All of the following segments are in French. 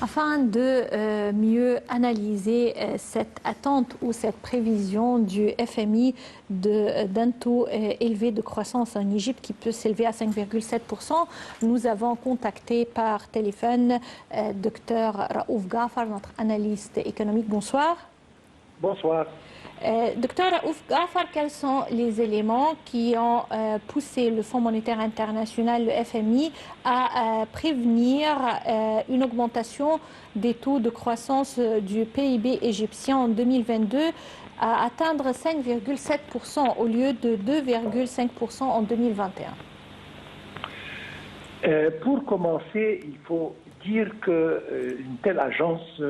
Afin de mieux analyser cette attente ou cette prévision du FMI d'un taux élevé de croissance en Égypte qui peut s'élever à 5,7%, nous avons contacté par téléphone Dr Raouf Ghafar, notre analyste économique. Bonsoir. Bonsoir. Docteur Raouf Ghafar, quels sont les éléments qui ont poussé le Fonds monétaire international, le FMI, à prévenir une augmentation des taux de croissance du PIB égyptien en 2022 à atteindre 5,7% au lieu de 2,5% en 2021? Pour commencer, il faut dire qu'une telle agence...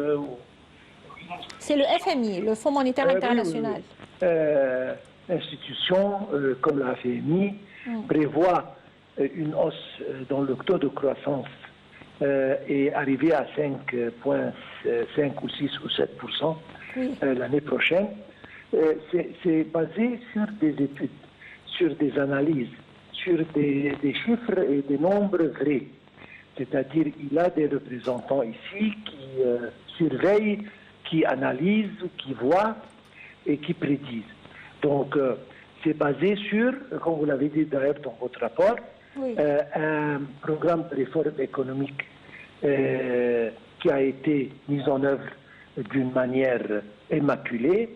C'est le FMI, le Fonds monétaire international. Institution comme la FMI prévoit une hausse dans le taux de croissance et arriver à 5,5 ou 6 ou 7% l'année prochaine. C'est basé sur des études, sur des analyses, sur des chiffres et des nombres vrais. C'est-à-dire il a des représentants ici qui surveillent, qui analysent, qui voient et qui prédisent. Donc, c'est basé sur, comme vous l'avez dit d'ailleurs dans votre rapport, un programme de réforme économique qui a été mis en œuvre d'une manière immaculée.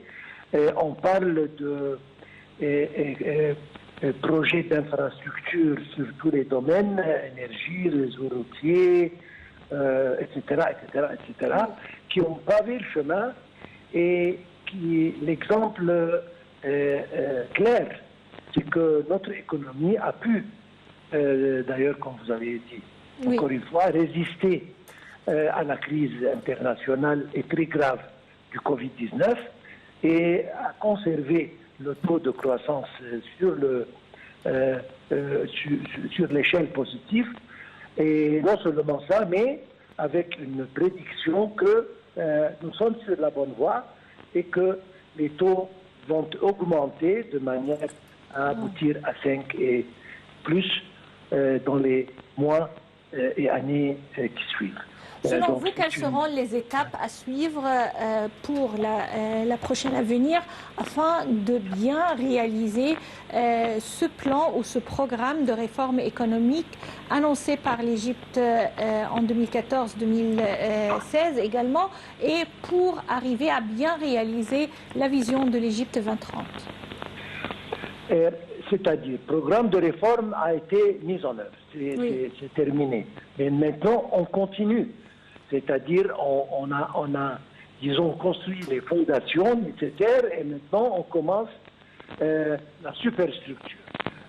On parle de projets d'infrastructure sur tous les domaines, énergie, réseau routier, etc., qui ont pavé le chemin et qui, l'exemple clair, c'est que notre économie a pu, d'ailleurs, comme vous avez dit, encore une fois, résister à la crise internationale et très grave du Covid-19 et à conserver le taux de croissance sur l'échelle positive. Et non seulement ça, mais avec une prédiction que nous sommes sur la bonne voie et que les taux vont augmenter de manière à aboutir à 5 et plus dans les mois et années qui suivent. Selon vous, quelles seront les étapes à suivre pour la prochaine avenir afin de bien réaliser ce plan ou ce programme de réforme économique annoncé par l'Égypte en 2014-2016 également, et pour arriver à bien réaliser la vision de l'Égypte 2030? C'est-à-dire, le programme de réforme a été mis en œuvre, c'est terminé. Mais maintenant, on continue. C'est-à-dire, on a, disons, construit les fondations nécessaires et maintenant on commence la superstructure,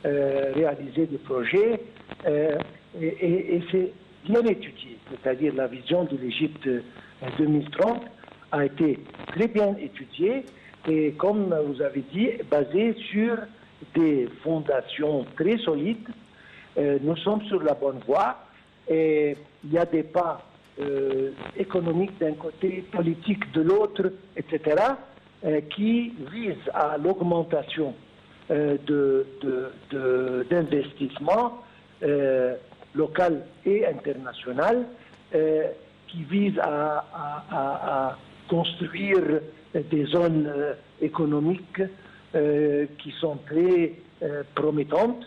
réaliser des projets et c'est bien étudié. C'est-à-dire, la vision de l'Égypte 2030 a été très bien étudiée et, comme vous avez dit, basée sur des fondations très solides. Nous sommes sur la bonne voie et il y a des pas économique d'un côté, politique de l'autre, etc., qui visent à l'augmentation d'investissements local et international, qui visent à construire des zones économiques qui sont très promettantes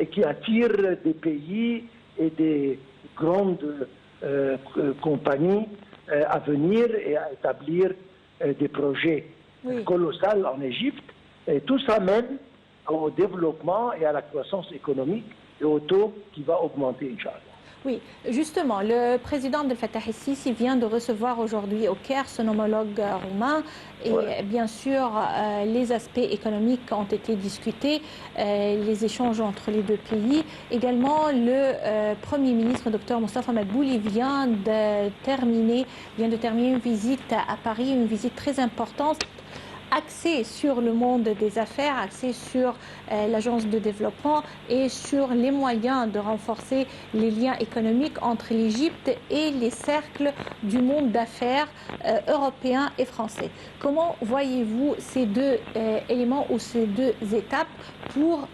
et qui attirent des pays et des grandes compagnies à venir et à établir des projets colossaux en Égypte. Et tout ça mène au développement et à la croissance économique et au taux qui va augmenter, Inch'Allah. Oui, justement, le président Abdel Fattah el-Sisi vient de recevoir aujourd'hui au Caire son homologue roumain et bien sûr les aspects économiques ont été discutés, les échanges entre les deux pays. Également, le Premier ministre Dr Moustapha Madbouli vient de terminer une visite à Paris, une visite très importante axé sur le monde des affaires, axé sur l'agence de développement et sur les moyens de renforcer les liens économiques entre l'Égypte et les cercles du monde d'affaires européens et français. Comment voyez-vous ces deux éléments ou ces deux étapes pour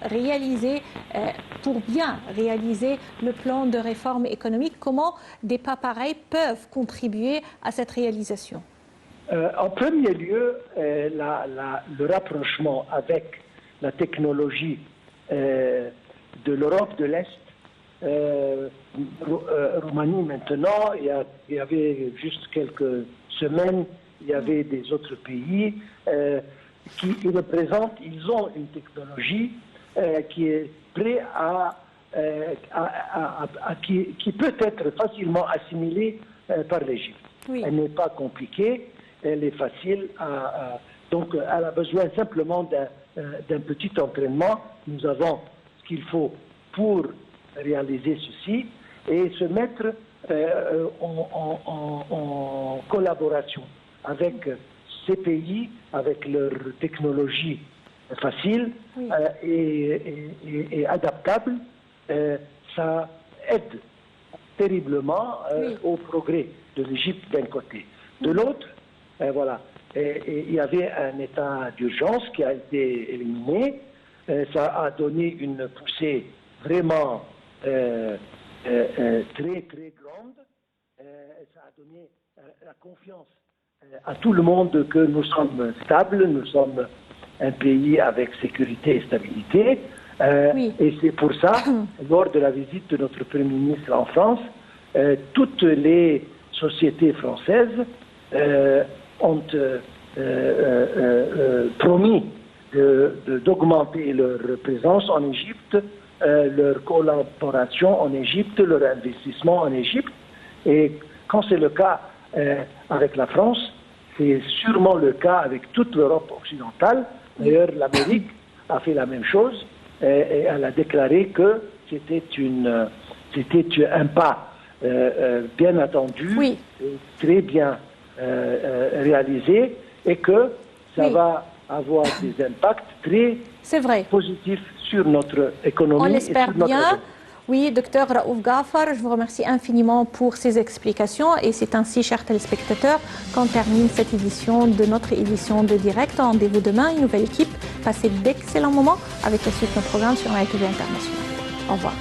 bien réaliser le plan de réforme économique? Comment des pas pareils peuvent contribuer à cette réalisation? En premier lieu, le rapprochement avec la technologie de l'Europe de l'Est, Roumanie maintenant, il y avait juste quelques semaines, il y avait des autres pays qui représentent, ils ont une technologie qui est prête qui peut être facilement assimilée par l'Égypte. Oui. Elle n'est pas compliquée, elle est facile, donc elle a besoin simplement d'un petit entraînement. Nous avons ce qu'il faut pour réaliser ceci et se mettre en collaboration avec ces pays, avec leur technologie facile oui. Et adaptable. Ça aide terriblement oui. au progrès de l'Égypte d'un côté. De l'autre, voilà, il y avait un état d'urgence qui a été éliminé. Ça a donné une poussée vraiment très, très grande. Ça a donné la confiance à tout le monde que nous sommes stables, nous sommes un pays avec sécurité et stabilité. Oui. Et c'est pour ça, lors de la visite de notre Premier ministre en France, toutes les sociétés françaises ont promis d'augmenter leur présence en Égypte, leur collaboration en Égypte, leur investissement en Égypte. Et quand c'est le cas avec la France, c'est sûrement le cas avec toute l'Europe occidentale. D'ailleurs, l'Amérique a fait la même chose et elle a déclaré que c'était un pas bien attendu, oui. Très bien réalisé et que ça oui. va avoir des impacts très positifs sur notre économie. On l'espère bien. Oui, docteur Raouf Ghafar, je vous remercie infiniment pour ces explications et c'est ainsi, chers téléspectateurs, qu'on termine cette édition de notre édition de direct. Rendez-vous demain, une nouvelle équipe. Passez d'excellents moments avec la suite de nos programmes sur la TV internationale. Au revoir.